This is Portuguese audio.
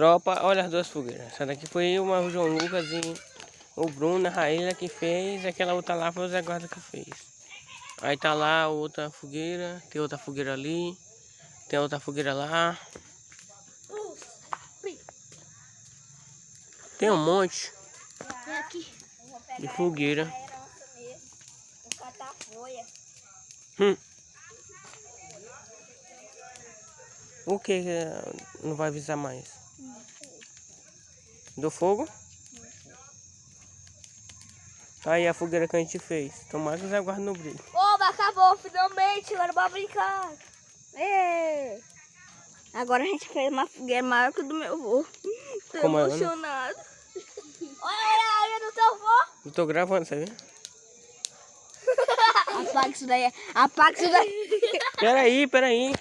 Tropa, olha as duas fogueiras. Essa daqui foi eu, o João Lucas e o Bruno, a Raíla que fez. Aquela outra lá foi o Zé Guarda que fez. Aí tá lá outra fogueira. Tem outra fogueira ali. Tem outra fogueira lá. Tem um monte de fogueira. O que não vai avisar mais? Do fogo? Aí a fogueira que a gente fez. Tomara que o Zé Guarda não brilhe. Oba, acabou, finalmente. Agora bora brincar. Agora a gente fez uma fogueira maior que o do meu avô. Tô emocionado. Olha do teu avô. Eu tô gravando, sabe? Apaga isso daí. Apaga isso daí. Peraí.